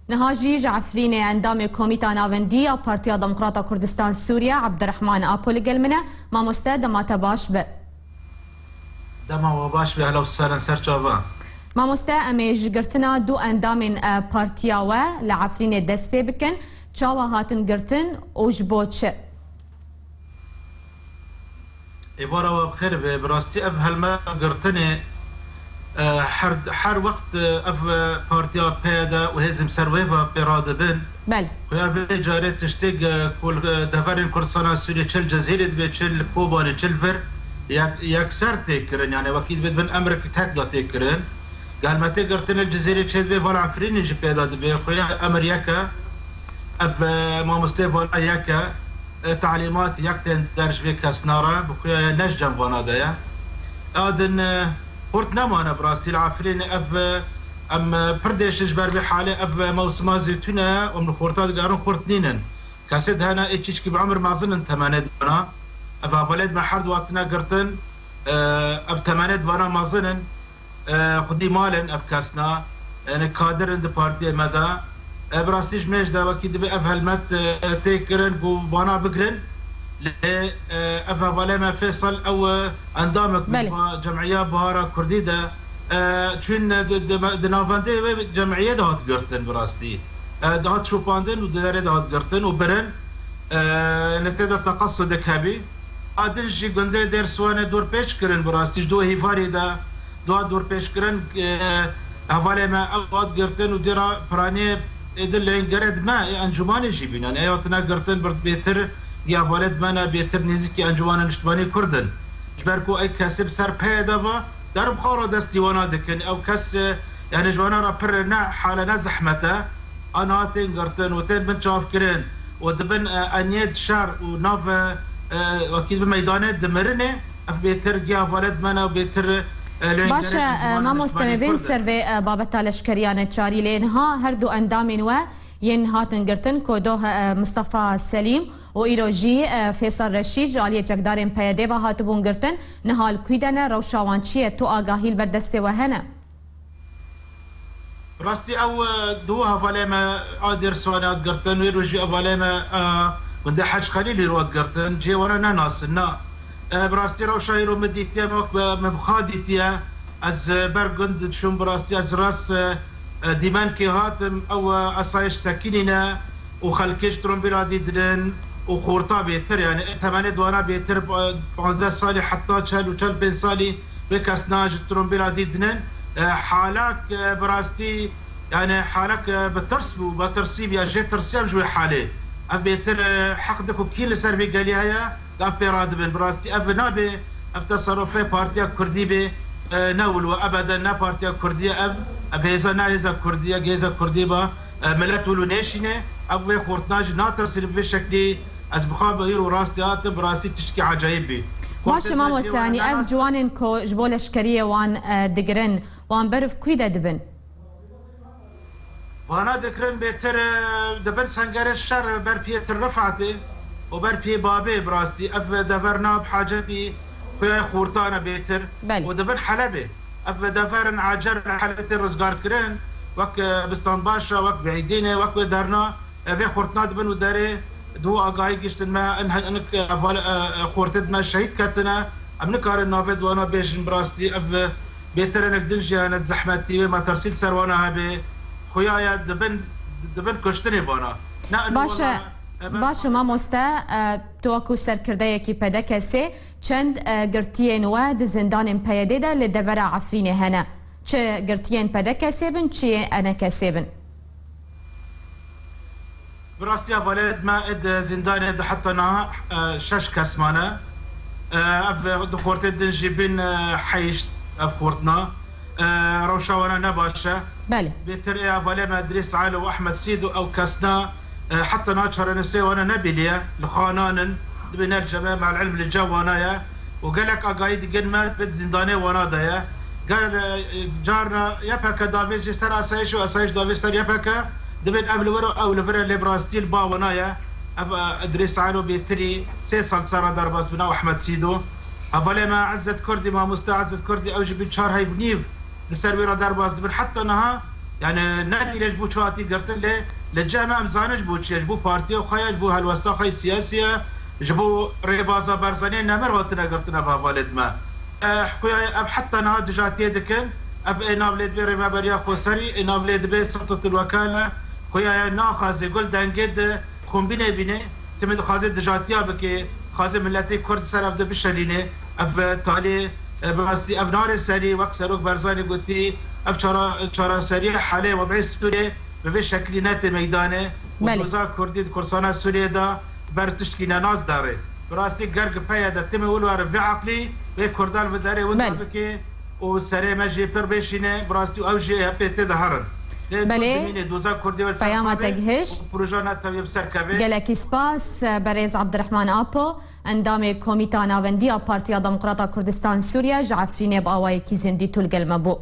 نهاجي جعفريني اندام كوميتا نافندية بارتيا ديمقراطا كردستان سوريا عبد الرحمن آبول قلمنا ما مستاد ما تباش ب دما وباش به لو سالن سرچاوا ما مستا اميج قرتنا دو اندام بارتيا و لعفريني دسبي بكن چاوا هاتن قرتن وجبوتش عبارة وبخير براستي اف هالما قرتني حر وقت اف بارتيا بيدا وهزم سرويفا براد بن بل ويا بجارة تشتيق كل دفرين كرسانا سوريا تشل جزيرة بتشل كوبا تشل فر يكسر تكرن يعني وكيد بدبن امريكا تاكدا تكرن قال ما تقرتن الجزيرة تشد بي فال عفرين يجي بيدا دبي خويا امريكا اف ما مستيفون اياكا تعليمات يكتن درج بي كاسنارا بخويا نجم فانادايا ادن قرت نمانا براسي العفرين اف ام بردش جبر بحاله اف موسم زيتونه ومن خورتات قارن خورتنينن كاسد هنا اتشكي بعمر معزن ثمانية بنا اف بلد ما حد وقتنا قرتن اف ثمانية بنا معزن خدي مالن اف كاسنا يعني كادر اند بارتي مدى براسيش ميش دا وكيد بي اف هلمت تيكرن بوانا بقرن اف ما فيصل او اندامك جمعيه بهارا كرديده چون دنافنده جمعيه دهات قرتن براستي دهات شوباندن وداره دهات قرتن وبرن نتيجه تقصد كابي ادنجي گنده درسوانه دور پیش کرن براستیش دو هیفاری دا دور پیش کرن حواله ما اوقات قرتن وديرا براني ادلين قرد ما انجمان جيبين يعني ايوتنا قرتن برد بيتر يا ولد مانا بيتر نزيكي انجمان نشتباني كردن جبركو اي كسب سر بيدافا دار بخارو دستي وانا دكن او كس يعني جوانا را برنا حالنا زحمته انا هاتين قرتن وتين من شاف كرين ودبن انيد شار وناف واكيد بميدانات دمرني اف بيتر يا ولد مانا بيتر باشا ما مستمع بين سرفي بابتا لشكريانة تشاري لينها هردو اندامين و ين هاتن قرتن كودوه مصطفى سليم وإيروجي فيصل رشيد جالية جقدارين بيادي وهاتبون قرتن نهال كويدنا روشاوانشية تو آقاهي البردستي وهنا راستي او دوها فاليما قادر سوانات قرتن وإيروجي فاليما ونده حج خليلي روات قرتن جي ورانا ناسنا براستي روشايرو مديتيا مبخاديتيا از برقند شون براستي از راس ديمان كي هاتم او اصايش سكينينا وخلكيش ترومبيلا ديدرن وخورطا بيتر يعني 8 دوانا بيتر 15 سالي حتى تشال وتشال بين سالي بكاسناج ترومبيلا ديدرن حالك براستي يعني حالك بترسيب يا جي ترسيب جوي حالي ابيتر حقدك وكيل سربي قال هيا ابيراد بن براستي افنابي تصرفي بارتيا كردي بي نول وابدا نا بارتيا كرديه افيزا نايزا كرديه جيزا كردي با ملت ولو نيشنه افوي خورتناج ناترسل بشكل از بخاب يرو راستي اتم براستي تشكي عجايبي ماشي ما وسعني اف جوانن كو جبول اشكريه وان دقرن وان برف كويدا دبن وانا دقرن بيتر دبن سنجر الشر بر بيتر رفعتي وبر بي بابي براستي اف دفرنا بحاجتي في خورتانا بيتر ودبن حلبي اف دفرن عجر حلبتي رزقار كرين وك بستان باشا وك بعيدينه وك درنا في خورتنا دبن وداري دو اقاي قشتن ما انك خورتد ما شهيد كاتنا امنكار النافذ وانا بيجن براستي اف بيتر انك دنجي انا زحمتي ما ترسيل سروانا هبي خويا دبن كشتني بانا باشا ما مستا توكو سركردەیەکی پەدەکەسێ چەند گرتیێن وە دزندانên پەیەدێ دا لە دەڤەرا عەفرینێ هەنە چ گرتیên پەدەکەسێ بن چیە ئەنەکەسێ بن براستيا ولد ما اد زندان حتى نا 6 كسمانه اف دخورت دنجي بين حيش اف خورتنا روشاوانا نباشا بله بيتر ولا ما ادريس علي واحمد سيدو او كسنا حتى ناشر نسي وانا نبيليا لخانان بنرجع مع العلم اللي جا وانايا وقال لك اقايد قد ما بيت زنداني وانا دايا قال جارنا يبكى دافيز يسر اسايش واسايش دافيز سر يبكى دبن قبل ورا او لفرا ليبراستيل با ونايا ادريس علو بيتري سيسان سارا درباس بنا واحمد سيدو افالي ما عزت كردي ما مستعزت كردي اوجي بشهر هاي بنيف لسر ورا درباس دبن حتى انها يعني نادي ليش بو شواتي قرت له للجامعة مزانج بو تشيش بو بارتي وخيال بو هالوساخة السياسية جبو ريبازا برزانين نمر وقتنا قرتنا بهالد ما حكويا حتى نهار دجاتي دكن اب انابلد بي ريما بريا خوسري انابلد بي سلطة الوكالة خويا ناخذ قول دنجد كومبيني بيني تمد خازي دجاتيا بكي خازي ملتي كرد سر افد بشلينه اف تالي براستي اف نار سري وقت سروك برزاني قلتي اف چارا سري حاله وضعي سوريا به شکلی نت میدانه وزا کردی کورسانا سوریه دا بر تشکیل ناز داره براستی گرگ پیاده تم اولوار بعقلی به کردان و داره و که و سری مجی پر بشینه براستی اوجی هپته دهرن بله پیامتك هشت گلکی سپاس بريز عبد الرحمن آپو اندام کمیته ناوندی پارتیا دموکراتا کردستان سوریا جعفرین بآوای کی زندی تول گلمبو